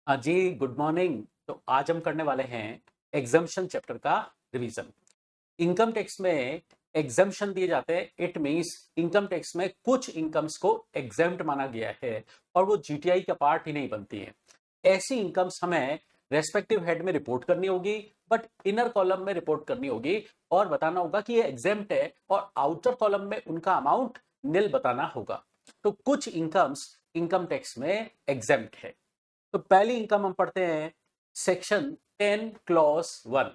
हाँ जी, good morning. तो आज हम करने वाले हैं एग्जम्पशन चैप्टर का रिवीजन। इनकम टैक्स में एग्जम्पशन दिए जाते हैं। इट मींस इनकम टैक्स में कुछ इनकम्स को एग्जेम्प्ट माना गया है और वो जीटीआई का पार्ट ही नहीं बनती है। ऐसी इनकम्स हमें रेस्पेक्टिव हेड में रिपोर्ट करनी होगी, बट इनर कॉलम में रिपोर्ट करनी होगी और बताना होगा कि ये एग्जेम्प्ट है, और आउटर कॉलम में उनका अमाउंट निल बताना होगा। तो कुछ इनकम्स इनकम टैक्स में एग्जेम्प्ट है। तो पहली इनकम हम पढ़ते हैं, section 10 clause 1।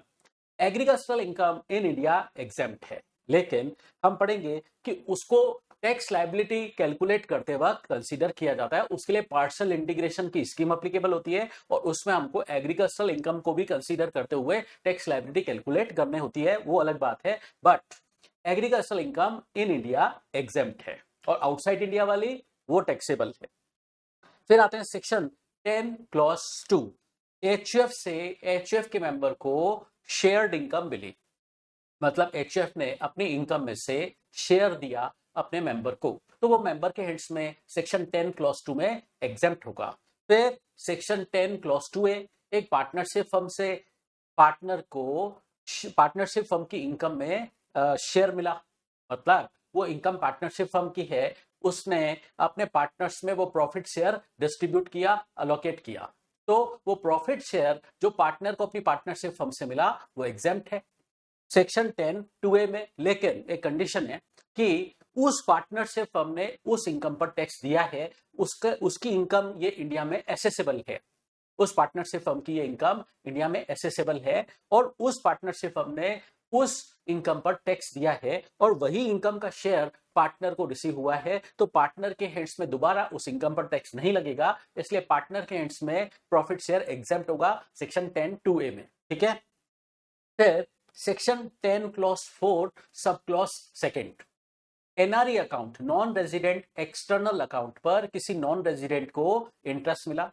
Agricultural income in India exempt है, लेकिन हम पढ़ेंगे कि उसको टैक्स लायबिलिटी कैलकुलेट करते वक्त कंसीडर किया जाता है। उसके लिए पार्शियल इंटीग्रेशन की स्कीम अप्लीकेबल होती है और उसमें हमको एग्रीकल्चरल इनकम को भी कंसीडर करते हुए टैक्स लायबिलिटी कैलकुलेट करनी होती है, वो अलग बात है। But agricultural income in India exempt है और आउटसाइड इंडिया वाली वो टैक्सेबल है। फिर आते हैं सेक्शन 10 क्लॉज 2। एचयूएफ से एचयूएफ के मेंबर को शेयर्ड इनकम मिली, मतलब एचयूएफ ने अपनी इनकम में से शेयर दिया अपने मेंबर को, तो वो मेंबर के हेड्स में सेक्शन 10 क्लॉज 2 में एग्जेम्प्ट होगा। फिर सेक्शन 10 क्लॉज 2A, एक पार्टनरशिप फर्म से पार्टनर को पार्टनरशिप फर्म की इनकम में शेयर मिला, मतलब वो इनकम पार्टनरशिप फर्म की है, उसने अपने पार्टनर्स में वो प्रॉफिट शेयर डिस्ट्रीब्यूट किया, अलोकेट किया, तो वो प्रॉफिट शेयर जो पार्टनर को अपनी पार्टनरशिप फर्म से मिला वो एग्जेम्प्ट है सेक्शन 10 2A में। लेकिन एक कंडीशन है कि उस पार्टनरशिप फर्म ने उस इनकम पर टैक्स दिया है, उसकी इनकम ये इंडिया में एसेसेबल है, उस पार्टनरशिप फर्म की ये इनकम इंडिया में एसेसेबल है और उस पार्टनरशिप फर्म ने उस इनकम पर टैक्स दिया है और वही इनकम का शेयर पार्टनर को रिसीव हुआ है, तो पार्टनर के हैंड्स में दोबारा उस इनकम पर टैक्स नहीं लगेगा, इसलिए पार्टनर के हैंड्स में प्रॉफिट शेयर एग्जेम्प्ट होगा सेक्शन 10 2A में। ठीक है। फिर section 10 clause 4 sub clause second, NRE account, non resident external account पर किसी नॉन रेजिडेंट को इंटरेस्ट मिला,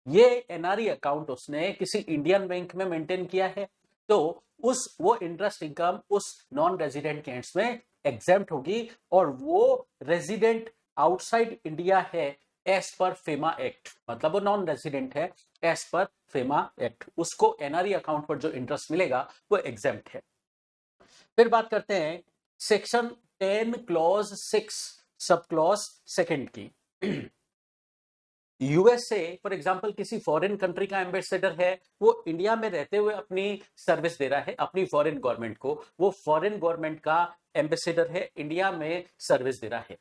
ये एनआरई अकाउंट उसने किसी इंडियन बैंक में मेंटेन किया है, तो वो इंटरेस्ट इनकम उस नॉन रेजिडेंट के एंड्स में एग्जेम्प्ट होगी और वो रेजिडेंट आउटसाइड इंडिया है एज पर फेमा एक्ट, मतलब वो नॉन रेजिडेंट है एज पर फेमा एक्ट, उसको एनआरई अकाउंट पर जो इंटरेस्ट मिलेगा वो एग्जेम्प्ट है। फिर बात करते हैं section 10 clause 6 sub clause second की। यूएसए फॉर एग्जांपल किसी फॉरेन कंट्री का एम्बेसडर है, वो इंडिया में रहते हुए अपनी सर्विस दे रहा है अपनी फॉरेन गवर्नमेंट को, वो फॉरेन गवर्नमेंट का एम्बेसडर है, इंडिया में सर्विस दे रहा है।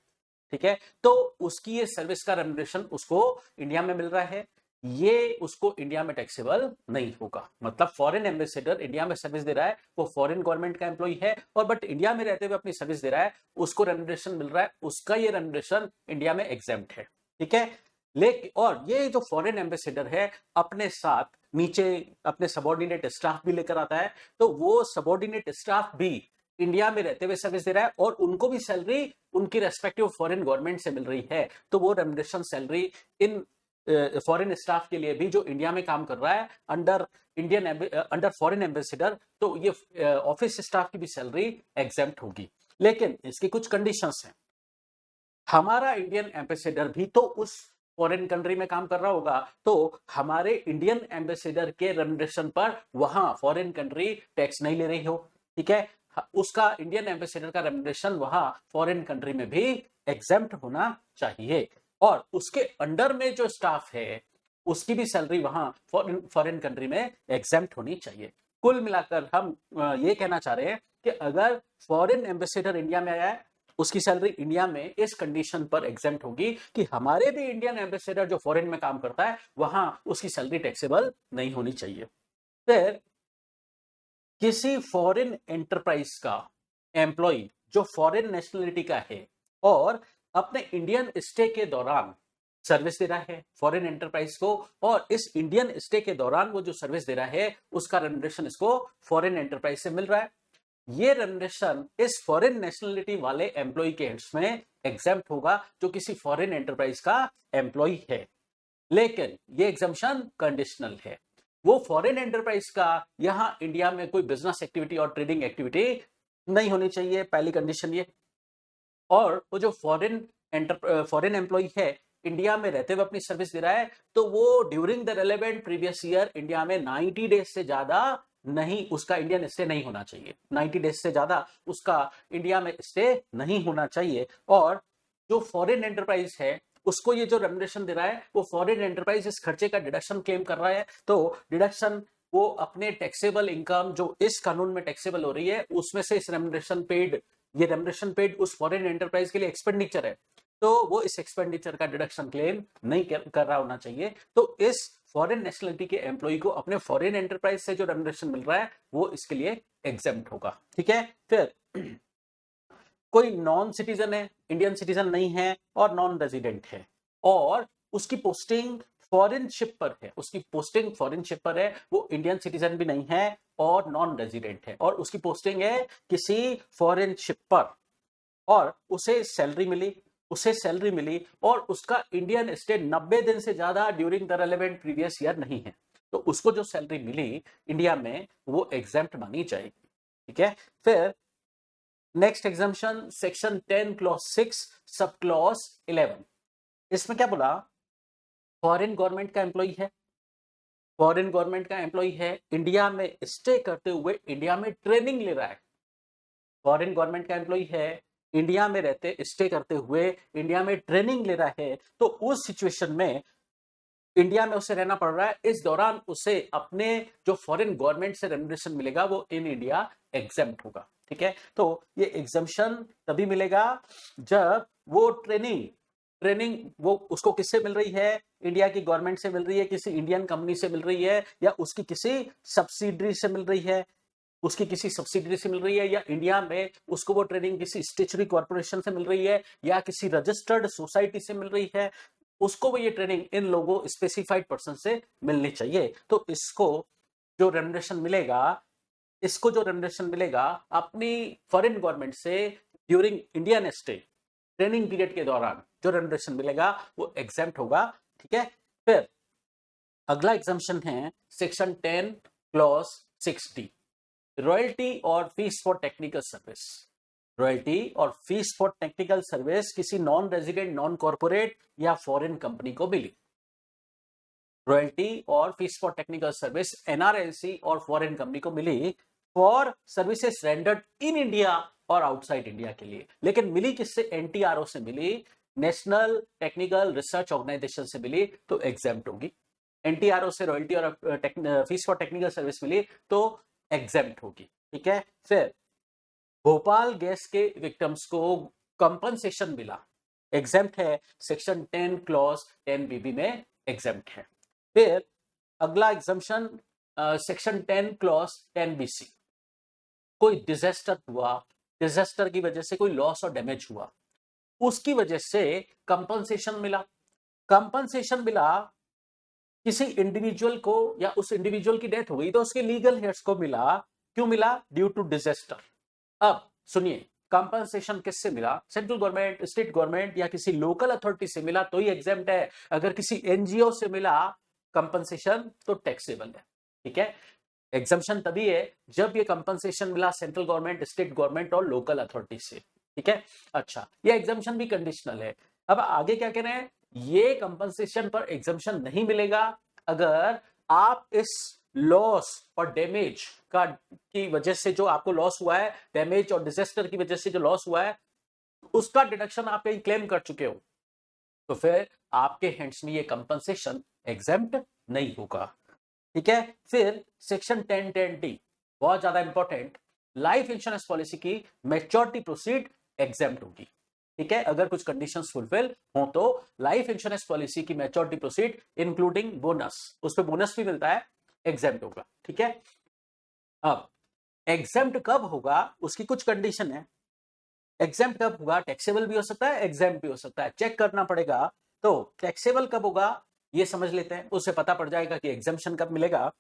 ठीक है, तो उसकी ये सर्विस का रेम्युनरेशन उसको इंडिया में मिल रहा है, ये उसको इंडिया में टैक्सेबल नहीं होगा। मतलब फॉरेन एम्बेसडर इंडिया में सर्विस दे रहा है, वो फॉरेन गवर्नमेंट का एम्प्लॉय है और बट इंडिया में रहते हुए अपनी सर्विस दे रहा है, उसको रेम्युनरेशन मिल रहा है, उसका ये रेम्युनरेशन इंडिया में एग्जेम्प्ट है। ठीक है, लेकिन और ये जो फॉरेन एम्बेसडर है अपने साथ नीचे अपने सबॉर्डिनेट स्टाफ भी लेकर आता है, तो वो सबॉर्डिनेट स्टाफ भी इंडिया में रहते हुए सर्विस दे रहा है और उनको भी सैलरी उनकी रेस्पेक्टिव फॉरेन गवर्नमेंट से मिल रही है, तो वो remuneration salary in foreign staff के लिए भी जो इंडिया में काम कर रहा है अंडर फॉरेन एम्बेसडर, तो ये ऑफिस स्टाफ की भी सैलरी एग्जेम्प्ट होगी। लेकिन इसकी कुछ कंडीशंस हैं। हमारा इंडियन एम्बेसडर भी तो उस फॉरेन कंट्री में काम कर रहा होगा, तो हमारे इंडियन एम्बेसडर के रेम्युनरेशन पर वहां फॉरेन कंट्री टैक्स नहीं ले रही हो। ठीक है, उसका इंडियन एम्बेसडर का रेम्युनरेशन वहां फॉरेन कंट्री में भी एग्जेम्प्ट होना चाहिए और उसके अंडर में जो स्टाफ है उसकी भी सैलरी वहां फॉरेन कंट्री में एग्जेम्प्ट होनी चाहिए। कुल मिलाकर हम ये कहना चाह रहे हैं कि अगर फॉरेन एम्बेसडर इंडिया में आया है, उसकी सैलरी इंडिया में इस कंडीशन पर एग्जेम्प्ट होगी कि हमारे भी इंडियन एम्बेसडर जो फॉरेन में काम करता है वहां उसकी सैलरी टैक्सेबल नहीं होनी चाहिए। फिर किसी फॉरेन एंटरप्राइज का एम्प्लॉय जो फॉरेन नेशनलिटी का है और अपने इंडियन स्टे के दौरान सर्विस दे रहा है फॉरेन एंटरप्राइज को, और इस इंडियन स्टे के दौरान वो जो सर्विस दे रहा है उसका रेम्युनरेशन इसको फॉरेन एंटरप्राइज से मिल रहा है, ये रेम्युनरेशन इस फॉरेन नेशनलिटी वाले एम्प्लॉय के हेड्स में एग्जेम्प्ट होगा जो किसी फॉरेन एंटरप्राइज का एम्प्लॉय है। लेकिन ये एग्जम्पशन कंडीशनल है, वो फॉरेन एंटरप्राइज का यहां इंडिया में कोई बिजनेस एक्टिविटी और ट्रेडिंग एक्टिविटी नहीं होनी चाहिए, पहली कंडीशन ये। और वो जो फॉरेन एम्प्लॉय है इंडिया में रहते हुए अपनी सर्विस दे रहा है तो वो during the relevant previous year India में 90 डेज से ज्यादा नहीं, उसका इंडियन स्टे नहीं होना चाहिए। 90 डेज से ज्यादा उसका इंडिया में स्टे नहीं होना चाहिए। और जो फॉरेन एंटरप्राइज है उसको ये जो रेम्युनरेशन दे रहा है वो फॉरेन एंटरप्राइज इस खर्चे का डिडक्शन क्लेम कर रहा है, तो डिडक्शन वो अपने टैक्सेबल इनकम जो इस कानून में टैक्सेबल हो रही है उसमें से इस रेम्युनरेशन पेड, ये रेम्युनरेशन पेड उस फॉरेन एंटरप्राइज के लिए एक्सपेंडिचर है, तो वो इस एक्सपेंडिचर का डिडक्शन क्लेम नहीं कर रहा होना चाहिए। तो इस फॉरेन नेशनलिटी के एम्प्लॉय को अपने फॉरेन एंटरप्राइज से जो रेम्युनरेशन मिल रहा है वो इसके लिए एग्जेम्प्ट होगा। ठीक है, फिर कोई नॉन सिटीजन है, इंडियन सिटीजन नहीं है और नॉन रेजिडेंट है और उसकी पोस्टिंग फॉरेन शिप पर है, उसकी पोस्टिंग फॉरेन शिप पर है, वो इंडियन सिटीजन भी नहीं है और नॉन रेजिडेंट है और उसकी पोस्टिंग है किसी फॉरेन शिप पर और उसे सैलरी मिली और उसका इंडियन स्टे 90 दिन से ज्यादा during the relevant previous year नहीं है, तो उसको जो सैलरी मिली इंडिया में वो एग्जेम्प्ट मानी जाएगी। ठीक है, फिर next exemption section 10 clause 6 sub clause 11। इसमें क्या बोला, फॉरेन गवर्नमेंट का एम्प्लॉय है, फॉरेन गवर्नमेंट का एम्प्लॉय है, इंडिया में स्टे करते हुए इंडिया में ट्रेनिंग ले रहा है, फॉरेन गवर्नमेंट का एम्प्लॉय है, इंडिया में रहते स्टे करते हुए इंडिया में ट्रेनिंग ले रहा है, तो उस सिचुएशन में इंडिया में उसे रहना पड़ रहा है, इस दौरान उसे अपने जो फॉरेन गवर्नमेंट से रेम्युनरेशन मिलेगा वो इन इंडिया एग्जेम्प्ट होगा। ठीक है, तो ये एग्जम्पशन तभी मिलेगा जब वो ट्रेनिंग वो उसको किससे मिल रही है, इंडिया की गवर्नमेंट से मिल रही है, किसी इंडियन कंपनी से मिल रही है या उसकी किसी सब्सिडरी से मिल रही है, उसकी किसी सब्सिडरी से मिल रही है या इंडिया में उसको वो ट्रेनिंग किसी स्टेचुरी कॉर्पोरेशन से मिल रही है या किसी रजिस्टर्ड सोसाइटी से मिल रही है, उसको वो ये ट्रेनिंग इन लोगों स्पेसिफाइड पर्सन से मिलनी चाहिए। तो इसको जो रेम्युनरेशन मिलेगा, इसको जो रेम्युनरेशन मिलेगा अपनी फॉरेन गवर्नमेंट से during Indian stay training period के दौरान जो रेम्युनरेशन मिलेगा वो एग्जेम्प्ट होगा। ठीक है, फिर अगला एग्जाम्पशन है सेक्शन 10 क्लॉज 6D, रॉयल्टी और fees for technical service. Royalty और फीस फॉर टेक्निकल सर्विस किसी नॉन रेजिडेंट नॉन कॉर्पोरेट या फॉरेन कंपनी को मिली। रॉयल्टी और fees for technical service NRLC और फॉरेन कंपनी को मिली for services rendered in India और आउटसाइड इंडिया के लिए, लेकिन मिली किससे, एनटीआरओ से मिली, नेशनल टेक्निकल रिसर्च ऑर्गेनाइजेशन से मिली, तो एग्जेम्प्ट होगी। एनटीआरओ से रॉयल्टी और फीस फॉर टेक्निकल सर्विस मिली तो एग्जेम्प्ट होगी। ठीक है, फिर भोपाल गैस के विक्टिम्स को कंपनसेशन मिला, एग्जेम्प्ट है, सेक्शन 10 क्लॉज 10BB में एग्जेम्प्ट है। फिर अगला एग्जाम्पशन सेक्शन 10 क्लॉज 10BC, कोई डिजास्टर हुआ, डिजास्टर की वजह से कोई लॉस और डैमेज हुआ, उसकी वजह से कंपनसेशन मिला, कंपनसेशन मिला किसी इंडिविजुअल को या उस इंडिविजुअल की डेथ हो गई तो उसके लीगल हेयर्स को मिला, क्यों मिला, ड्यू टू डिजास्टर। अब सुनिए, कंपनसेशन किससे मिला, सेंट्रल गवर्नमेंट, स्टेट गवर्नमेंट या किसी लोकल अथॉरिटी से मिला तो ही एग्जेम्प्ट है, अगर किसी एनजीओ से मिला कंपनसेशन तो टैक्सेबल है। ठीक है, एग्जम्पशन तभी है जब ये कंपनसेशन मिला सेंट्रल गवर्नमेंट, स्टेट गवर्नमेंट और लोकल अथॉरिटी से। ठीक है, अच्छा, ये एग्जम्पशन भी कंडीशनल है। अब आगे क्या कह रहे हैं, ये कंपनसेशन पर एग्जम्पशन नहीं मिलेगा अगर आप इस लॉस और डैमेज का की वजह से जो आपको लॉस हुआ है, डैमेज और डिजास्टर की वजह से जो लॉस हुआ है उसका डिडक्शन आप कहीं क्लेम कर चुके हो, तो फिर आपके हैंड्स में ये कंपनसेशन एग्जेम्प्ट नहीं होगा। ठीक है, फिर सेक्शन 1010D बहुत ज्यादा इंपॉर्टेंट, लाइफ इंश्योरेंस पॉलिसी की मैच्योरिटी प्रोसीड एग्जेम्प्ट होगी। ठीक है, अगर कुछ कंडीशंस फुलफिल हो तो लाइफ इंश्योरेंस पॉलिसी की मैच्योरिटी प्रोसीड इंक्लूडिंग बोनस, उस पर बोनस भी मिलता है, एग्जेम्प्ट होगा। ठीक है, अब एग्जेम्प्ट कब होगा उसकी कुछ कंडीशन है, एग्जेम्प्ट कब होगा, टैक्सेबल भी हो सकता है, एग्जेम्प्ट भी हो सकता है, चेक करना पड़ेगा। तो टैक्सेबल कब होगा ये समझ लेते हैं, उससे पता पड़ जाएगा कि एग्जेम्पशन कब मिलेगा।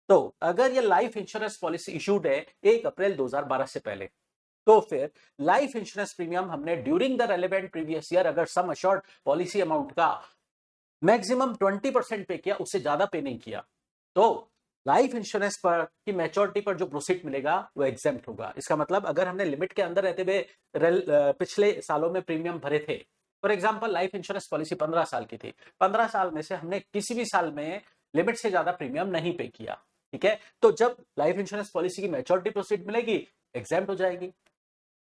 तो अगर ये लाइफ इंश्योरेंस पॉलिसी इशूड है 1 अप्रैल 2012 से पहले, तो फिर लाइफ इंश्योरेंस प्रीमियम हमने during the relevant previous year अगर सम अश्योर्ड पॉलिसी अमाउंट का मैक्सिमम 20% पे किया, उससे ज्यादा पे नहीं किया, तो लाइफ इंश्योरेंस पर की मैच्योरिटी पर जो प्रोसीड मिलेगा वो एग्जेम्प्ट होगा। इसका मतलब अगर हमने लिमिट के अंदर रहते हुए पिछले सालों में प्रीमियम भरे थे for example life insurance policy 15 साल की थी, 15 साल में से हमने किसी भी साल में लिमिट से ज्यादा प्रीमियम नहीं पे किया, ठीक है, तो जब लाइफ इंश्योरेंस पॉलिसी की मैच्योरिटी प्रोसीड मिलेगी एग्जाम्प्ट हो जाएगी।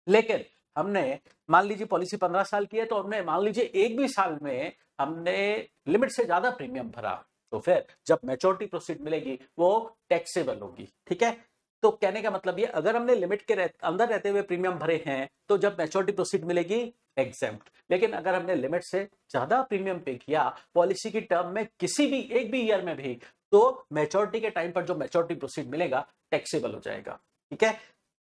लेकिन हमने मान लीजिए पॉलिसी 15 साल की है, तो हमने मान लीजिए एक भी साल में हमने लिमिट से ज्यादा प्रीमियम भरा, तो फिर जब मैच्योरिटी प्रोसीड मिलेगी वो टैक्सेबल होगी, ठीक है। तो कहने का मतलब ये, अगर हमने लिमिट के अंदर रहते हुए प्रीमियम भरे हैं तो जब मैच्योरिटी प्रोसीड मिलेगी एग्जेम्प्ट, लेकिन अगर हमने लिमिट से ज्यादा प्रीमियम पे किया पॉलिसी की टर्म में किसी भी एक भी ईयर में भी, तो मैच्योरिटी के टाइम पर जो मैच्योरिटी प्रोसीड मिलेगा टैक्सेबल हो जाएगा, ठीक है।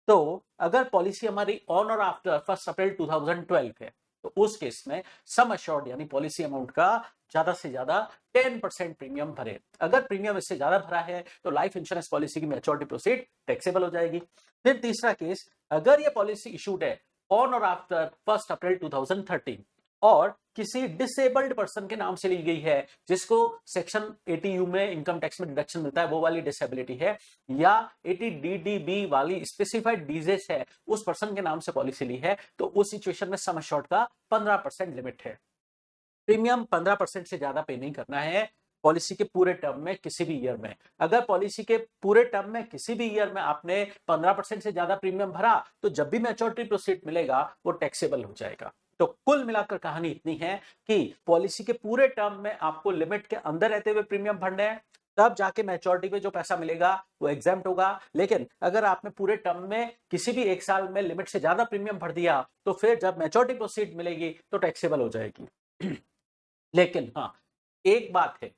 तो अगर पॉलिसी हमारी ऑन और आफ्टर 1 अप्रैल 2012 है, तो उस केस में सम अश्योर्ड यानी पॉलिसी अमाउंट का ज्यादा से ज्यादा 10% प्रीमियम भरे। अगर प्रीमियम इससे ज्यादा भरा है तो लाइफ इंश्योरेंस पॉलिसी की मैच्योरिटी प्रोसीड टैक्सेबल हो जाएगी। फिर तीसरा केस, अगर ये पॉलिसी इशूड है ऑन और आफ्टर 1 अप्रैल 2013 और किसी डिसेबल्ड पर्सन के नाम से ली गई है, जिसको सेक्शन 80U में इनकम टैक्स में डिडक्शन मिलता है, वो वाली डिसेबिलिटी है, या 80DDB वाली स्पेसिफाइड डिजीज है, उस पर्सन के नाम से पॉलिसी ली है, तो उस सिचुएशन में सम अश्योर्ड का 15% लिमिट है। प्रीमियम 15% से ज्यादा पे नहीं करना है पॉलिसी के पूरे टर्म में किसी भी ईयर में। अगर पॉलिसी के पूरे टर्म में किसी भी ईयर में आपने 15% से ज्यादा प्रीमियम भरा, तो जब भी मैच्योरिटी प्रोसीड मिलेगा वो टैक्सेबल हो जाएगा। तो कुल मिलाकर कहानी इतनी है कि पॉलिसी के पूरे टर्म में आपको लिमिट के अंदर रहते हुए प्रीमियम भरने हैं, तब जाके मैच्योरिटी पे जो पैसा मिलेगा वो एग्जाम्प्ट होगा। लेकिन अगर आपने पूरे टर्म में किसी भी एक साल में लिमिट से ज्यादा प्रीमियम भर दिया, तो फिर जब मैच्योरिटी प्रोसीड मिलेगी तो टैक्सेबल हो जाएगी। लेकिन हाँ, एक बात है,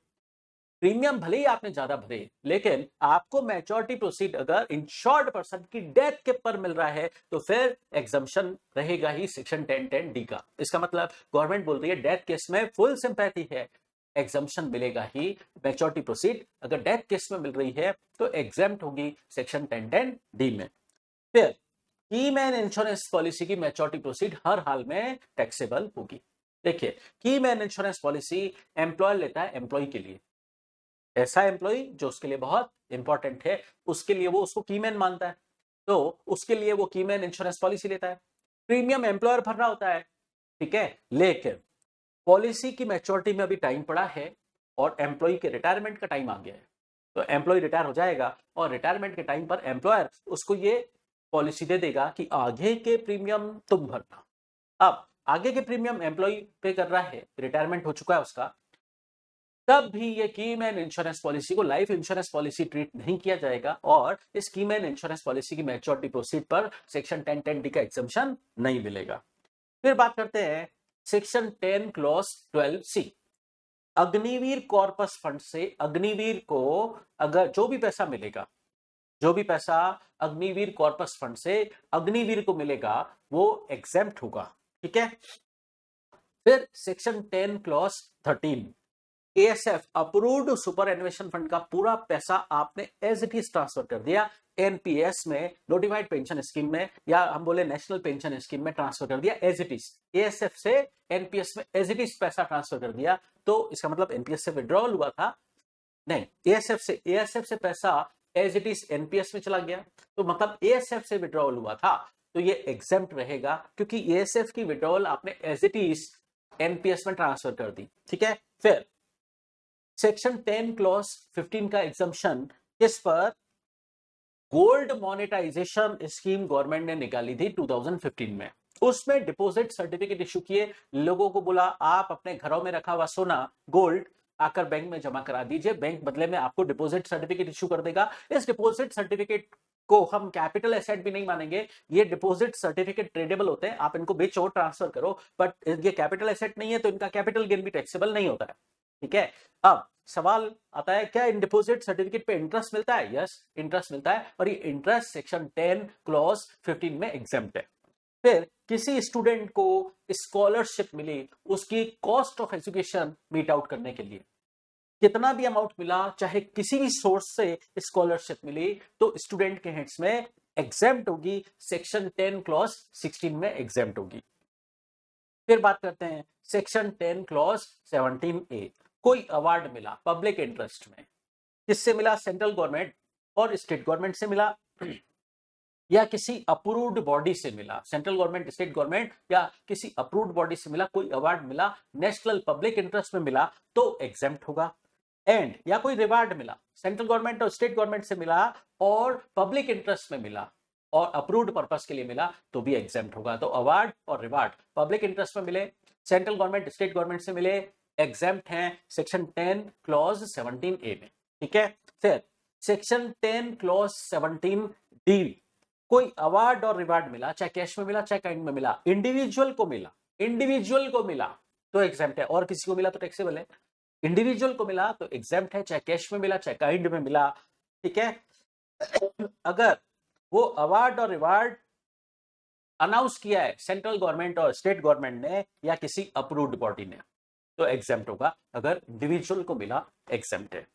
प्रीमियम भले ही आपने ज्यादा भरे, लेकिन आपको मैच्योरिटी प्रोसीड अगर इंश्योर्ड पर्सन की डेथ के पर मिल रहा है, तो फिर एग्जम्पशन रहेगा ही सेक्शन 1010D का। इसका मतलब गवर्नमेंट बोल रही है डेथ केस में फुल सिंपैथी है, एग्जम्पशन मिलेगा ही। मैच्योरिटी प्रोसीड अगर डेथ केस में मिल रही है तो एग्जेम्प्ट होगी सेक्शन 1010D में। फिर की मैन इंश्योरेंस पॉलिसी की मैच्योरिटी प्रोसीड हर हाल में टैक्सेबल होगी। देखिए, की मैन इंश्योरेंस पॉलिसी एम्प्लॉयर लेता है एम्प्लॉय के लिए, ऐसा एम्प्लॉय जो उसके लिए बहुत इंपॉर्टेंट है, उसके लिए वो उसको कीमैन मानता है, तो उसके लिए वो कीमैन इंश्योरेंस पॉलिसी लेता है। प्रीमियम एम्प्लॉयर भरना होता है, ठीक है, लेकिन पॉलिसी की मैच्योरिटी में अभी टाइम पड़ा है और एम्प्लॉय के रिटायरमेंट का टाइम आ गया है, तो एम्प्लॉय रिटायर हो जाएगा और रिटायरमेंट के टाइम पर एम्प्लॉयर उसको ये पॉलिसी दे देगा कि आगे के प्रीमियम तुम भरना। अब आगे के प्रीमियम एम्प्लॉय पे कर रहा है, रिटायरमेंट हो चुका है उसका, तब भी ये कीमैन इंश्योरेंस पॉलिसी को लाइफ इंश्योरेंस पॉलिसी ट्रीट नहीं किया जाएगा और इस कीमैन इंश्योरेंस पॉलिसी की मैच्योरिटी प्रोसीड पर सेक्शन 1010D का एग्जम्पशन नहीं मिलेगा। फिर बात करते हैं section 10 clause 12C। Agniveer corpus fund से अग्निवीर को अगर जो भी पैसा मिलेगा, जो भी पैसा अग्निवीर कॉर्पस फंड से अग्निवीर को मिलेगा वो एग्जेम्प्ट होगा, ठीक है। फिर section 10 clause 13, ASF approved superannuation fund का पूरा पैसा आपने एज इट इज ट्रांसफर कर दिया एनपीएस में, नोटिफाइड पेंशन स्कीम में, या हम बोले नेशनल पेंशन स्कीम में ट्रांसफर कर दिया एज इट इज। एएसएफ से एनपीएस में एज इट इज पैसा ट्रांसफर कर दिया, तो इसका मतलब एनपीएस से विड्रॉल हुआ था नहीं, एएसएफ से पैसा एज इट इज एनपीएस में चला गया, तो मतलब एएसएफ से विड्रॉल हुआ था, तो ये एग्जेम्प्ट रहेगा क्योंकि एएसएफ की विड्रॉल आपने एज इट इज एनपीएस में ट्रांसफर कर दी, ठीक है। फिर सेक्शन 10 क्लॉज 15 का एग्जम्पशन किस पर, गोल्ड मोनेटाइजेशन स्कीम गवर्नमेंट ने निकाली थी 2015 में, उसमें डिपॉजिट सर्टिफिकेट इशू किए, लोगों को बोला आप अपने घरों में रखा हुआ सोना गोल्ड आकर बैंक में जमा करा दीजिए, बैंक बदले में आपको डिपॉजिट सर्टिफिकेट इशू कर देगा। इस डिपॉजिट सर्टिफिकेट को हम कैपिटल एसेट भी नहीं मानेंगे, ये डिपॉजिट सर्टिफिकेट ट्रेडेबल होते हैं, आप इनको बेचो ट्रांसफर करो, बट ये कैपिटल एसेट नहीं है तो इनका कैपिटल गेन भी टैक्सेबल नहीं होता है, ठीक है। अब सवाल आता है क्या इन डिपॉजिट सर्टिफिकेट पे इंटरेस्ट मिलता है? यस, इंटरेस्ट मिलता है और ये इंटरेस्ट सेक्शन 10 क्लॉज 15 में एग्जेम्प्ट है। फिर किसी स्टूडेंट को स्कॉलरशिप मिली, उसकी cost of education meet out करने के लिए, कितना भी अमाउंट मिला, चाहे किसी भी सोर्स से स्कॉलरशिप मिली, तो स्टूडेंट के हैंड्स में एग्जेम्प्ट होगी, सेक्शन 10 क्लॉज 16 में एग्जेम्प्ट होगी। फिर बात करते हैं सेक्शन 10 क्लॉज 17A, कोई अवार्ड मिला पब्लिक इंटरेस्ट में, किससे मिला? सेंट्रल गवर्नमेंट और स्टेट गवर्नमेंट से मिला। या किसी अप्रूव्ड बॉडी से मिला, सेंट्रल गवर्नमेंट, स्टेट गवर्नमेंट या किसी अप्रूव्ड बॉडी से मिला, कोई अवार्ड मिला, नेशनल पब्लिक इंटरेस्ट में मिला तो एग्जेम्प्ट होगा। एंड या कोई रिवार्ड मिला, सेंट्रल गवर्नमेंट और स्टेट गवर्नमेंट से मिला और पब्लिक इंटरेस्ट में मिला और अप्रूव्ड पर्पस के लिए मिला तो भी एग्जेम्प्ट होगा। तो अवार्ड और रिवार्ड पब्लिक इंटरेस्ट में मिले, सेंट्रल गवर्नमेंट स्टेट गवर्नमेंट से मिले, एग्जेम्प्ट हैं सेक्शन 10 क्लॉज 17A में। ठीक है, फिर सेक्शन 10 क्लॉज 17D, कोई अवार्ड और रिवार्ड मिला, चाहे कैश में मिला चाहे काइंड में मिला, इंडिविजुअल को मिला तो एग्जेम्प्ट है, और किसी को मिला तो टैक्सेबल है। इंडिविजुअल को मिला तो एग्जेम्प्ट है, चाहे कैश में मिला चाहे काइंड में मिला। ठीक है, अगर वो अवार्ड और रिवार्ड अनाउंस किया है सेंट्रल गवर्नमेंट और स्टेट गवर्नमेंट ने या किसी अप्रूव्ड बॉडी ने तो एग्जेम्प्ट होगा, अगर इंडिविजुअल को मिला एग्जेम्प्ट है।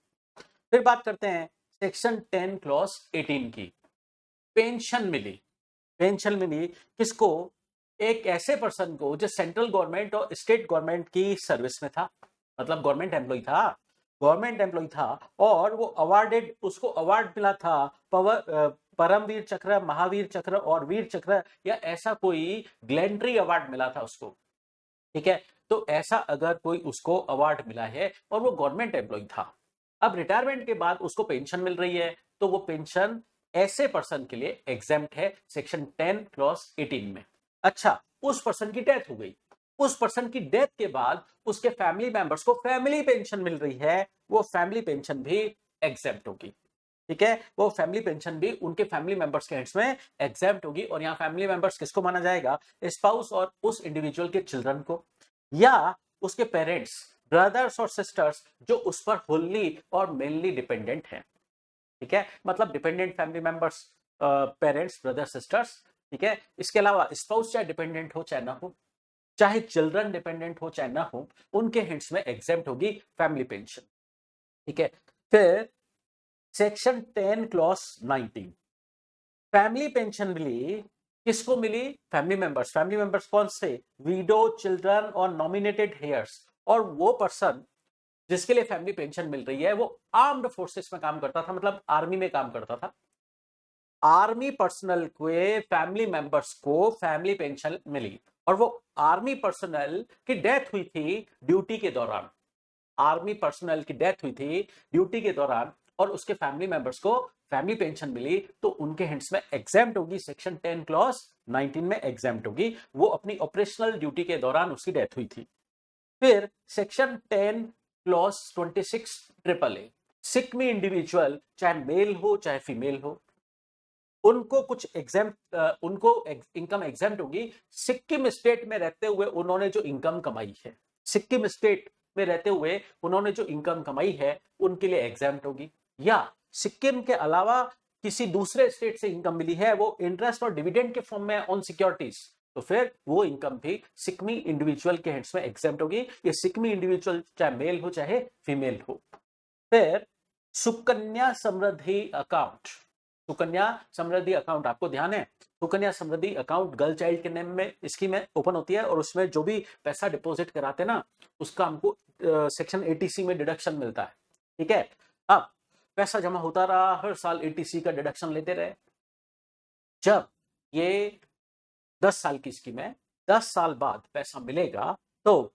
फिर बात करते हैं सेक्शन 10 क्लॉज 18 की। पेंशन मिली किसको? एक ऐसे पर्सन को जो सेंट्रल गवर्नमेंट और स्टेट गवर्नमेंट की सर्विस में था, मतलब गवर्नमेंट एम्प्लॉय था और वो अवार्डेड, उसको अवार्ड मिला था परमवीर चक्र, महावीर चक्र और वीर चक्र या ऐसा कोई ग्लैंट्री अवार्ड मिला था उसको। ठीक है, तो ऐसा अगर कोई उसको अवार्ड मिला है और वो गवर्नमेंट एम्प्लॉय था, अब रिटायरमेंट के बाद उसको पेंशन मिल रही है तो वो पेंशन ऐसे पर्सन के लिए एग्जेम्प्ट है सेक्शन 10 क्लॉज 18 में। अच्छा, उस पर्सन की डेथ हो गई, उस पर्सन की डेथ के बाद उसके फैमिली मेंबर्स को फैमिली पेंशन मिल रही है, वो फैमिली पेंशन भी एग्जेम्प्ट होगी। ठीक है, वो फैमिली पेंशन भी उनके फैमिली मेंबर्स के हैंड्स में एग्जेम्प्ट होगी। और यहाँ फैमिली मेंबर्स किसको माना जाएगा? स्पाउस और उस इंडिविजुअल के चिल्ड्रन को, या उसके पेरेंट्स, ब्रदर्स और सिस्टर्स जो उस पर होली और मेनली डिपेंडेंट हैं। ठीक है, मतलब dependent family members, parents, brother, sisters. ठीक है, इसके अलावा स्पाउस चाहे डिपेंडेंट हो चाहे ना हो, चाहे चिल्ड्रन डिपेंडेंट हो चाहे ना हो, उनके हैंड्स में एग्जेम्प्ट होगी फैमिली पेंशन। ठीक है, फिर सेक्शन 10 क्लॉज 19, फैमिली पेंशन मिली किसको? मिली फैमिली मेंबर्स कौन से? विडो, चिल्ड्रन और नॉमिनेटेड हेयर्स। और वो पर्सन जिसके लिए फैमिली पेंशन मिल रही है वो आर्म्ड फोर्सेस में काम करता था, मतलब आर्मी में काम करता था। आर्मी पर्सनल के फैमिली मेंबर्स को फैमिली पेंशन मिली और वो आर्मी पर्सनल की डेथ हुई थी ड्यूटी के दौरान, और उसके फैमिली मेंबर्स को फैमिली पेंशन मिली तो उनके हैंड्स में एग्जेम्प्ट होगी, सेक्शन 10 क्लॉज 19 में एग्जेम्प्ट होगी, वो अपनी ऑपरेशनल ड्यूटी के दौरान उसकी डेथ हुई थी। फिर सेक्शन 10 क्लॉज 26 AAA, सिक में इंडिविजुअल चाहे मेल हो चाहे फीमेल हो, उनको कुछ उनको इनकम एग्जेम्प्ट होगी सिक्किम स्टेट में रहते हुए उन्होंने जो इनकम कमाई है, सिक्किम स्टेट में रहते हुए उन्होंने जो इनकम कमाई है उनके लिए एग्जेम्प्ट होगी। या सिक्किम के अलावा किसी दूसरे स्टेट से इनकम मिली है, वो इंटरेस्ट और डिविडेंड के फॉर्म में ऑन सिक्योरिटीज, तो फिर वो इनकम भी सिक्किमी इंडिविजुअल के हैंड्स में एग्जेम्प्ट होगी। ये सिक्किमी इंडिविजुअल चाहे मेल हो चाहे फीमेल हो। फिर सुकन्या समृद्धि अकाउंट, आपको ध्यान है Sukanya Samriddhi account girl child के नेम में स्कीम में ओपन होती है और उसमें जो भी पैसा डिपॉजिट कराते ना उसका हमको सेक्शन 80C में डिडक्शन मिलता है। ठीक है, अब पैसा जमा होता रहा, हर साल 80C का डिडक्शन लेते रहे। जब ये 10 साल की स्कीम है, 10 साल बाद पैसा मिलेगा तो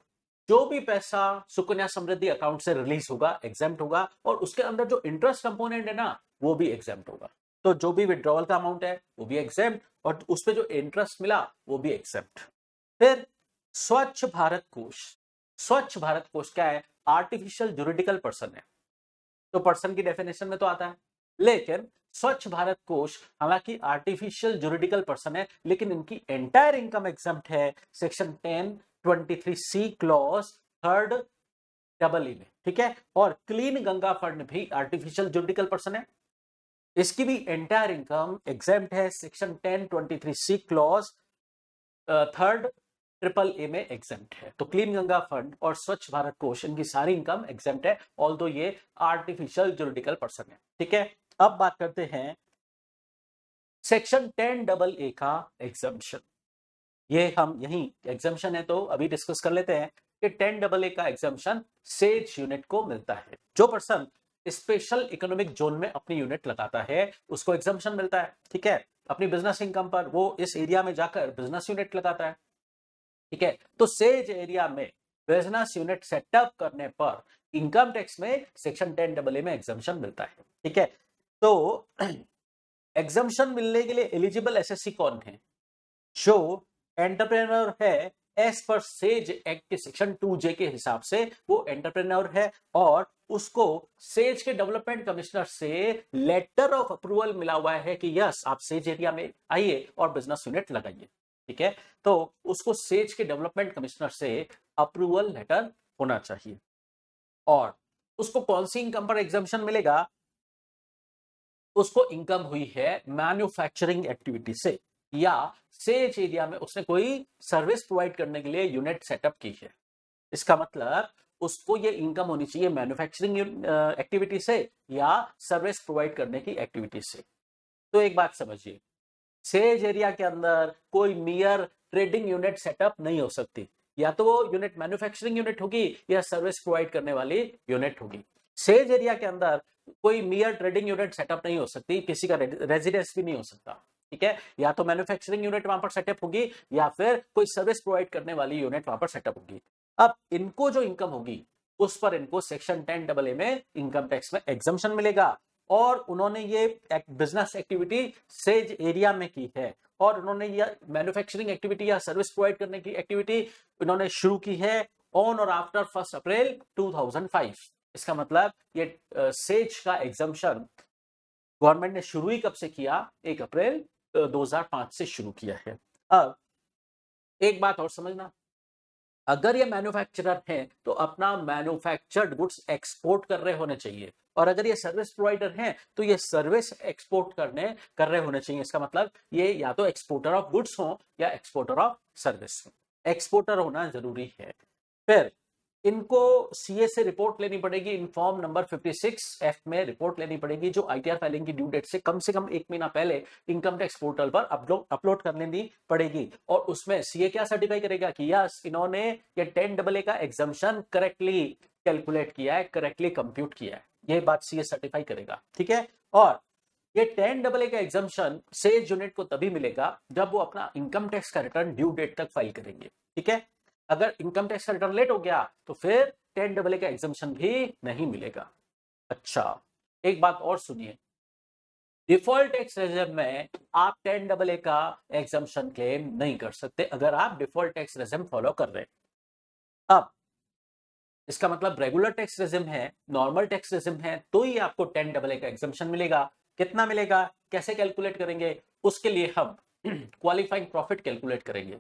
जो भी पैसा सुकन्या समृद्धि अकाउंट से रिलीज होगा एग्जेम्प्ट होगा, और उसके अंदर जो इंटरेस्ट कंपोनेंट है ना वो भी एग्जेम्प्ट होगा। तो जो भी विड्रॉवल का अमाउंट है वो भी एग्जेम्प्ट और उस पर जो इंटरेस्ट मिला वो भी एग्जेम्प्ट। फिर स्वच्छ भारत कोष क्या है? आर्टिफिशियल जुरिडिकल पर्सन है, तो पर्सन की डेफिनेशन में तो आता है, लेकिन स्वच्छ भारत कोष हालांकि आर्टिफिशियल जुरिडिकल पर्सन है लेकिन इनकी एंटायर इनकम एग्जेम्प्ट है सेक्शन 1023C क्लॉज 3 AA में। ठीक है, और क्लीन गंगा फंड भी आर्टिफिशियल जुरिडिकल पर्सन है, इसकी भी एंटायर इनकम एग्जेम्प्ट है सेक्शन 1023C क्लॉज 3 AAA में एग्जेम्प्ट है। तो क्लीन गंगा फंड और स्वच्छ भारत कोष इनकी सारी इनकम एग्जेम्प्ट है, ऑल्दो ये आर्टिफिशियल जुरिडिकल पर्सन है। ठीक है, अब बात करते हैं सेक्शन 10 AA का एग्जम्पशन। ये हम यही एग्जम्पशन है तो अभी डिस्कस कर लेते हैं कि 10 AA का एग्जम्पशन सेज यूनिट को मिलता है। जो पर्सन स्पेशल इकोनॉमिक जोन में अपनी यूनिट लगाता है उसको एग्जम्पशन मिलता है। ठीक है, अपनी बिजनेस इनकम पर वो इस एरिया में जाकर बिजनेस यूनिट लगाता है। ठीक है, तो सेज एरिया में बिजनेस यूनिट सेटअप करने पर इनकम टैक्स में सेक्शन 10AA में एग्जम्पशन मिलता है। ठीक है, तो एग्जम्पशन मिलने के लिए एलिजिबल एसएससी कौन है? जो एंटरप्रेन्योर है एज पर सेज एक्ट के सेक्शन 2J के हिसाब से वो एंटरप्रेन्योर है और उसको सेज के डेवलपमेंट कमिश्नर से लेटर ऑफ अप्रूवल मिला हुआ है कि यस आप सेज एरिया में आइए और बिजनेस यूनिट लगाइए। ठीक है, तो उसको सेज के डेवलपमेंट कमिश्नर से अप्रूवल लेटर होना चाहिए। और उसको कौन सी इनकम पर एग्जम्पशन मिलेगा? उसको इनकम हुई है मैन्युफैक्चरिंग एक्टिविटी से या सेज एरिया में उसने कोई सर्विस प्रोवाइड करने के लिए यूनिट सेटअप की है। इसका मतलब उसको ये इनकम होनी चाहिए मैन्युफैक्चरिंग एक्टिविटी से या सर्विस प्रोवाइड करने की एक्टिविटी से। तो एक बात समझिए, सेज एरिया के अंदर कोई मियर ट्रेडिंग यूनिट सेटअप नहीं हो सकती, या तो वो यूनिट मैन्युफैक्चरिंग यूनिट होगी या सर्विस प्रोवाइड करने वाली यूनिट होगी। सेज एरिया के अंदर कोई मियर ट्रेडिंग यूनिट सेटअप नहीं हो सकती, किसी का रेजिडेंस भी नहीं हो सकता। ठीक है, या तो मैन्युफैक्चरिंग यूनिट वहां पर सेटअप होगी या फिर कोई सर्विस प्रोवाइड करने वाली यूनिट वहां पर सेटअप होगी। अब इनको जो इनकम होगी उस पर इनको सेक्शन 10AA में इनकम टैक्स में एग्जम्पशन मिलेगा। और उन्होंने ये बिजनेस एक्टिविटी सेज एरिया में की है और उन्होंने ये मैन्युफैक्चरिंग एक्टिविटी या सर्विस प्रोवाइड करने की एक्टिविटी उन्होंने शुरू की है ऑन और आफ्टर 1 अप्रैल 2005। इसका मतलब ये सेज का एग्जम्पशन गवर्नमेंट ने शुरू ही कब से किया? 1 अप्रैल 2005 से शुरू किया है। अब एक बात और समझना, अगर ये मैन्युफैक्चरर हैं तो अपना मैन्युफैक्चर्ड गुड्स एक्सपोर्ट कर रहे होने चाहिए, और अगर ये सर्विस प्रोवाइडर हैं तो ये सर्विस एक्सपोर्ट कर रहे होने चाहिए। इसका मतलब ये या तो एक्सपोर्टर ऑफ गुड्स हो या एक्सपोर्टर ऑफ सर्विस हो, एक्सपोर्टर होना जरूरी है। फिर इनको सीए से रिपोर्ट लेनी पड़ेगी, इन फॉर्म नंबर 56F में रिपोर्ट लेनी पड़ेगी जो आईटीआर फाइलिंग की ड्यू डेट से कम 1 महीना पहले इनकम टैक्स पोर्टल पर अपलोड कर लेनी पड़ेगी। और उसमें सीए क्या सर्टिफाई करेगा कि यस इन्होंने ये 10AA का एग्जम्पशन करेक्टली कैलकुलेट किया है, करेक्टली कंप्यूट किया है, ये बात सीए सर्टिफाई करेगा। ठीक है, और ये 10AA का एग्जम्पशन सेज यूनिट को तभी मिलेगा जब वो अपना इनकम टैक्स का रिटर्न ड्यू डेट तक फाइल करेंगे। ठीक है, अगर इनकम टैक्स का रिटर्न लेट हो गया तो फिर 10AA का एग्जम्पशन भी नहीं मिलेगा। अच्छा, एक बात और सुनिए, डिफॉल्ट टैक्स रेजिम में आप 10AA का एग्जम्पशन क्लेम नहीं कर सकते अगर आप डिफॉल्ट टैक्स रेजिम फॉलो कर रहे हैं। अब इसका मतलब रेगुलर टैक्स रेजिम है, नॉर्मल टैक्स रेजिम है तो ही आपको 10AA का एग्जम्पशन मिलेगा। कितना मिलेगा, कैसे कैलकुलेट करेंगे? उसके लिए हम क्वालिफाइंग प्रॉफिट कैलकुलेट करेंगे।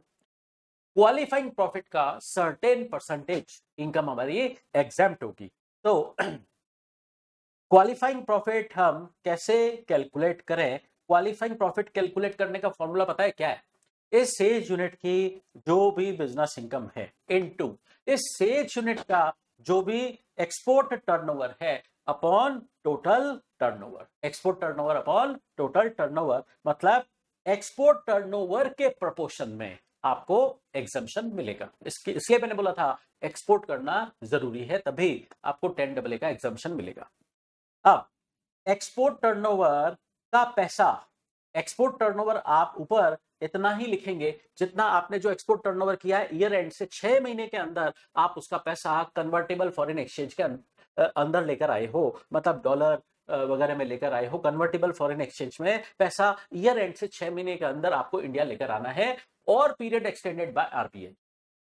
क्वालिफाइंग प्रॉफिट का सर्टेन परसेंटेज इनकम हमारी एग्जेम्प्ट होगी। तो क्वालिफाइंग प्रॉफिट हम कैसे कैलकुलेट करें? क्वालिफाइंग प्रॉफिट कैलकुलेट करने का फॉर्मूला पता है क्या है? इस सेज यूनिट की जो भी बिजनेस इनकम है इनटू इस सेज यूनिट का जो भी एक्सपोर्ट टर्नओवर है upon total turnover. Export turnover upon total turnover मतलब एक्सपोर्ट टर्नओवर के प्रोपोर्शन में आपको एग्जम्पशन मिलेगा। इसलिए मैंने बोला था एक्सपोर्ट करना जरूरी है, तभी आपको 10AA का एग्जम्पशन मिलेगा। अब एक्सपोर्ट टर्नओवर का पैसा, एक्सपोर्ट टर्नओवर आप ऊपर इतना ही लिखेंगे जितना आपने जो एक्सपोर्ट टर्नओवर किया है ईयर एंड से 6 महीने के अंदर आप उसका पैसा कन्वर्टेबल फॉरेन एक्सचेंज के अंदर लेकर आए हो, मतलब डॉलर वगैरह में लेकर आए हो। कन्वर्टेबल फॉरेन एक्सचेंज में पैसा ईयर एंड से 6 महीने के अंदर आपको इंडिया लेकर आना है और period extended by RBI.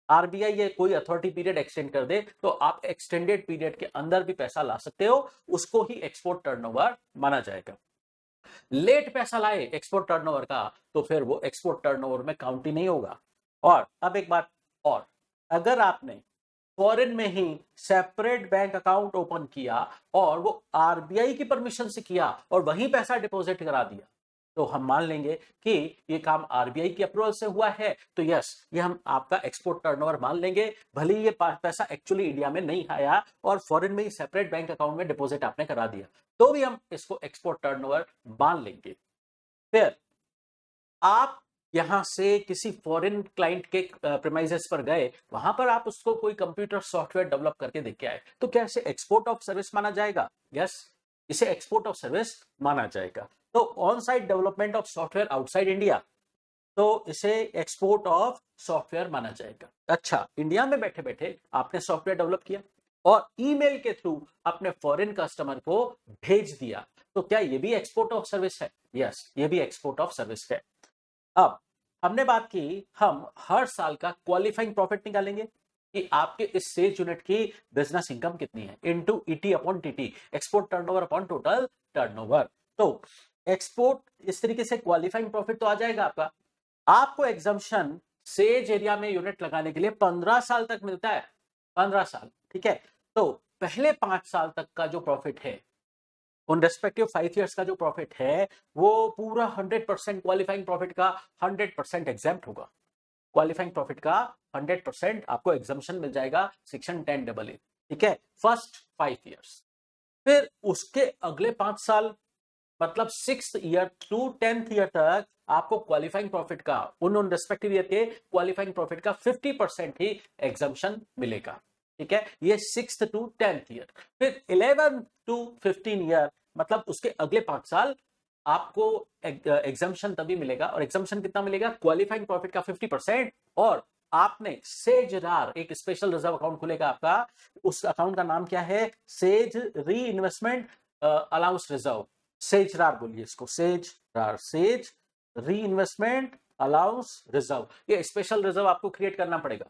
RBI ये कोई अथॉरिटी पीरियड एक्सटेंड कर दे तो आप एक्सटेंडेड पीरियड के अंदर भी पैसा ला सकते हो, उसको ही एक्सपोर्ट टर्नओवर माना जाएगा। लेट पैसा लाए एक्सपोर्ट टर्नओवर का तो फिर वो एक्सपोर्ट टर्नओवर में काउंट ही नहीं होगा। और अब एक बात और, अगर आपने फॉरेन में ही सेपरेट बैंक अकाउंट ओपन किया और वो आरबीआई की परमिशन से किया और वहीं पैसा डिपॉजिट करा दिया तो हम मान लेंगे कि ये काम आरबीआई की अप्रूवल से हुआ है, तो यस ये हम आपका एक्सपोर्ट टर्नओवर मान लेंगे, भले ये पैसा एक्चुअली इंडिया में नहीं आया और फॉरेन में ही सेपरेट बैंक अकाउंट में डिपॉजिट आपने करा दिया तो भी हम इसको एक्सपोर्ट टर्नओवर मान लेंगे। फिर आप यहां से किसी फॉरेन क्लाइंट के प्रीमाइसेस पर गए, वहां पर आप उसको कोई कंप्यूटर सॉफ्टवेयर डेवलप करके देख के आए, तो क्या इसे एक्सपोर्ट ऑफ सर्विस माना जाएगा? यस, इसे एक्सपोर्ट ऑफ सर्विस माना जाएगा। तो on site development of software outside India, तो इसे एक्सपोर्ट ऑफ सॉफ्टवेयर माना जाएगा। अच्छा, इंडिया में बैठे बैठे आपने सॉफ्टवेयर डेवलप किया और ईमेल के थ्रू अपने फॉरेन कस्टमर को भेज दिया, तो क्या ये भी एक्सपोर्ट ऑफ सर्विस है? यस, ये भी एक्सपोर्ट ऑफ सर्विस है। अब हमने बात की, हम हर साल का क्वालिफाइंग प्रॉफिट निकालेंगे कि आपके इस सेल्स यूनिट की बिजनेस इनकम कितनी है into ET upon TT, export turnover upon total turnover. तो एक्सपोर्ट इस तरीके से क्वालिफाइंग प्रॉफिट तो आ जाएगा आपका। आपको एग्जम्पशन सेज एरिया में यूनिट लगाने के लिए 15 साल तक मिलता है, 15 साल, ठीक है। तो पहले 5 साल तक का जो प्रॉफिट है, उन रेस्पेक्टिव 5 इयर्स का जो प्रॉफिट है, वो पूरा 100% क्वालिफाइंग प्रॉफिट का 100% एग्जेम्प्ट होगा। क्वालिफाइंग प्रॉफिट का 100% आपको एग्जम्पशन मिल जाएगा सेक्शन 10AA, ठीक है, फर्स्ट 5 इयर्स। फिर उसके अगले 5 साल, मतलब 6th year to 10th year तक आपको क्वालिफाइंग प्रॉफिट का उन रेस्पेक्टिव ईयर के क्वालिफाइंग प्रॉफिट का 50% ही एग्जम्पशन मिलेगा, ठीक है। ये 6th to 10th ईयर। फिर 11 to 15 ईयर, मतलब उसके अगले 5 साल आपको एग्जम्पशन तभी मिलेगा, और एग्जम्पशन कितना मिलेगा? क्वालिफाइंग प्रॉफिट का 50%। और आपने सेजरार एक स्पेशल रिजर्व अकाउंट खुलेगा आपका, उस अकाउंट का नाम क्या है? सेज री इन्वेस्टमेंट अलाउंस रिजर्व। सेजरार बोलिए इसको, सेजरार, सेज री इन्वेस्टमेंट अलाउंस रिजर्व। ये स्पेशल रिजर्व आपको क्रिएट करना पड़ेगा,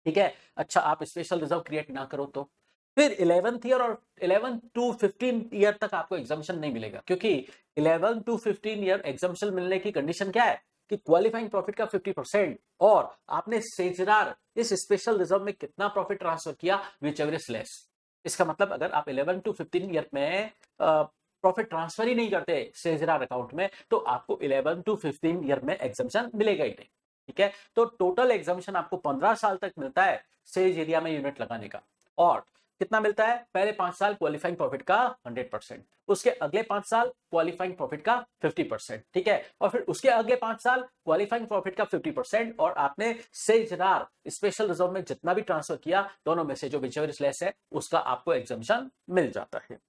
ठीक है। अच्छा, आप स्पेशल रिजर्व क्रिएट ना करो तो फिर 11th ईयर और 11 to 15 ईयर तक आपको एग्जम्पशन नहीं मिलेगा, क्योंकि 11 to 15 ईयर एग्जम्पशन मिलने की कंडीशन क्या है कि क्वालिफाइंग प्रॉफिट का 50% और आपने सेजरार इस स्पेशल रिजर्व में कितना प्रॉफिट ट्रांसफर किया, विच एवर इज लेस। इसका मतलब अगर आप 11 to 15 ईयर में प्रॉफिट ट्रांसफर ही नहीं करते सेजरार अकाउंट में, तो आपको 11 to 15 ईयर में एग्जम्पशन मिलेगा ही नहीं, ठीक है। तो टोटल एग्जम्पशन आपको 15 साल तक मिलता है सेज एरिया में यूनिट लगाने का। और कितना मिलता है? पहले 5 साल क्वालिफाइंग प्रॉफिट का 100%, उसके अगले 5 साल क्वालिफाइंग प्रॉफिट का 50%, ठीक है। और फिर उसके अगले 5 साल क्वालिफाइंग प्रॉफिट का 50%, और आपने सेजरार स्पेशल रिजर्व में जितना भी ट्रांसफर किया, दोनों में से जो विचेवर इज लेस है उसका आपको एग्जम्पशन मिल जाता है।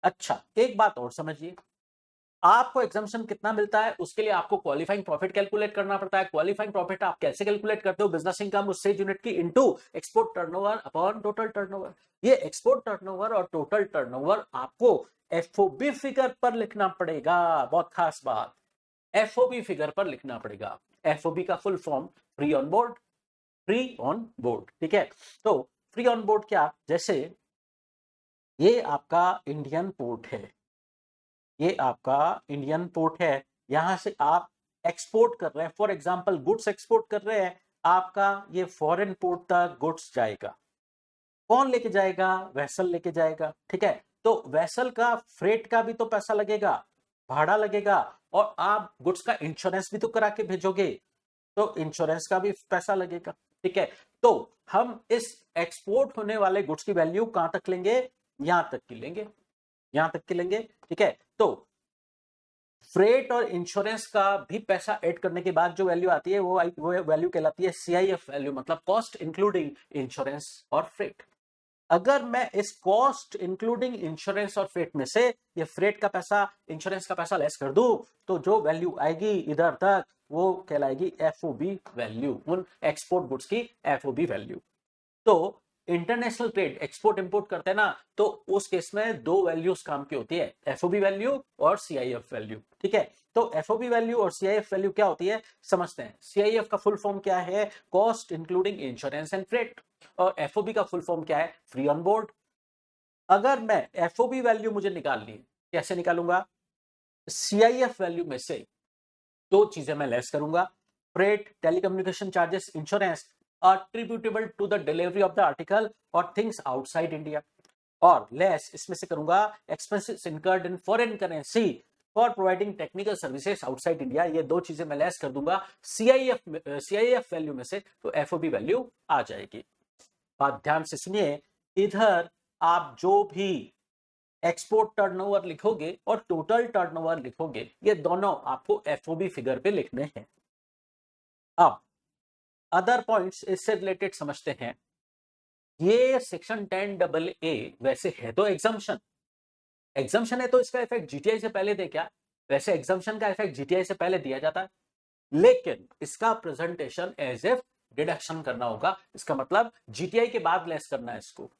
अच्छा, एक बात और समझिए, आपको एग्जम्पशन कितना मिलता है उसके लिए आपको क्वालिफाइंग प्रॉफिट कैलकुलेट करना पड़ता है। क्वालिफाइंग प्रॉफिट आप कैसे कैलकुलेट करते हो? बिजनेस इनकम उस सेज यूनिट की into export turnover upon total turnover. ये एक्सपोर्ट टर्नओवर और टोटल टर्नओवर आपको एफओबी फिगर पर लिखना पड़ेगा। बहुत खास बात, एफओबी फिगर पर लिखना पड़ेगा। एफओबी का full form free on board, free on board, ठीक है। तो फ्री ऑन बोर्ड क्या? जैसे ये आपका इंडियन पोर्ट है, ये आपका इंडियन पोर्ट है, यहां से आप एक्सपोर्ट कर रहे हैं, फॉर एग्जांपल गुड्स एक्सपोर्ट कर रहे हैं, आपका ये फॉरेन पोर्ट तक गुड्स जाएगा। कौन लेके जाएगा? वेसल लेके जाएगा, ठीक है। तो वेसल का फ्रेट का भी तो पैसा लगेगा, भाड़ा लगेगा, और आप गुड्स का इंश्योरेंस भी तो करा के भेजोगे, तो इंश्योरेंस का भी पैसा लगेगा, ठीक है। तो हम इस एक्सपोर्ट होने वाले गुड्स की वैल्यू कहां तक लेंगे? यहां तक की लेंगे, यहां तक की लेंगे, ठीक है। तो फ्रेट और इंश्योरेंस का भी पैसा ऐड करने के बाद जो वैल्यू आती है वो वैल्यू कहलाती है सीआईएफ वैल्यू, मतलब कॉस्ट इंक्लूडिंग इंश्योरेंस और फ्रेट। अगर मैं इस कॉस्ट इंक्लूडिंग इंश्योरेंस और फ्रेट में से ये फ्रेट का पैसा, इंश्योरेंस का पैसा लेस कर दूं, तो जो वैल्यू आएगी इधर तक वो कहलाएगी एफओबी वैल्यू, उन एक्सपोर्ट गुड्स की एफओबी वैल्यू। तो इंटरनेशनल ट्रेड एक्सपोर्ट इंपोर्ट करते हैं ना, तो उस केस में दो वैल्यूज काम की होती है, एफओबी वैल्यू और सीआईएफ वैल्यू, ठीक है। तो एफओबी वैल्यू और सीआईएफ वैल्यू क्या होती है समझते हैं। सीआईएफ का फुल फॉर्म क्या है? Cost including insurance and freight. और एफओबी का फुल फॉर्म क्या है? Free on board. अगर मैं एफओबी वैल्यू मुझे निकालनी, कैसे निकालूंगा? सीआईएफ वैल्यू में से दो चीजें मैं लेस करूंगा, freight, telecommunication charges, insurance attributable to the delivery of the article or things outside India, और लेस इसमें से करूंगा expenses incurred in foreign currency for providing technical services outside India। ये दो चीजें मैं लेस कर दूंगा सीआईएफ वैल्यू में से, तो एफओबी वैल्यू आ जाएगी। बात ध्यान से सुनिए, इधर आप जो भी एक्सपोर्ट टर्नओवर लिखोगे और टोटल टर्नओवर लिखोगे, ये दोनों आपको एफओबी फिगर पे लिखने हैं। अब अदर पॉइंट्स इससे रिलेटेड समझते हैं। ये सेक्शन 10AA वैसे है तो एग्जम्पशन, एग्जम्पशन है तो इसका इफेक्ट जीटीआई से पहले दे क्या? वैसे एग्जम्पशन का इफेक्ट जीटीआई से पहले दिया जाता है, लेकिन इसका प्रेजेंटेशन एज इफ डिडक्शन करना होगा। इसका मतलब जीटीआई के बाद लेस करना है इसको।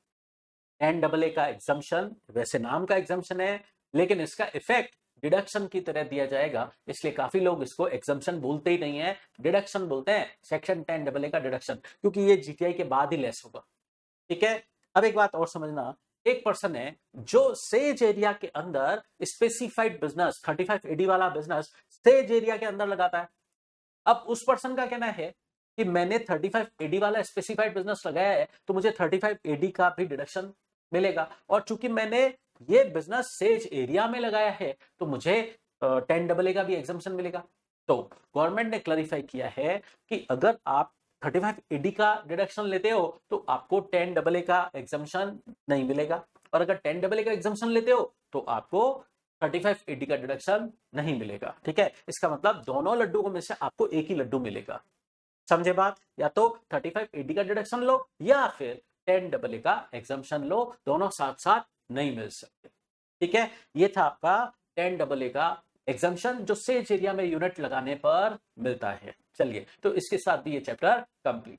NAA का एग्जम्पशन वैसे नाम का एग्जम्पशन है, लेकिन इसका इफेक्ट डिडक्शन की तरह दिया जाएगा, इसलिए काफी लोग इसको एग्जम्पशन बोलते ही नहीं है, डिडक्शन बोलते हैं। सेक्शन 10AA का डिडक्शन, क्योंकि ये जीटीआई के बाद ही लेस होगा। ठीक है, अब एक बात और समझना, एक पर्सन है जो सेज एरिया के अंदर स्पेसिफाइड बिजनेस 35AD वाला बिजनेस सेज एरिया के अंदर लगाता है। अब उस पर्सन का कहना है कि मैंने 35AD वाला स्पेसिफाइड बिजनेस लगाया है, तो मुझे 35AD का भी डिडक्शन मिलेगा, और चूंकि मैंने ये बिजनेस सेज एरिया में लगाया है तो मुझे 10AA का भी एग्जम्पशन मिलेगा। तो गवर्नमेंट ने क्लैरिफाई किया है कि अगर आप 35AD का डिडक्शन लेते हो तो आपको 10AA का एग्जम्पशन नहीं मिलेगा, और अगर 10AA का एग्जम्पशन लेते हो तो आपको 35AD का डिडक्शन नहीं मिलेगा। ठीक है, इसका मतलब दोनों लड्डू में से आपको एक ही लड्डू मिलेगा। समझे बात? या तो 35AD का डिडक्शन लो या फिर 10AA का एग्जम्पशन लो, दोनों साथ साथ नहीं मिल सकते। ठीक है, ये था आपका 10AA का एग्जम्पशन जो सेज एरिया में यूनिट लगाने पर मिलता है। चलिए, तो इसके साथ भी ये चैप्टर कंप्लीट।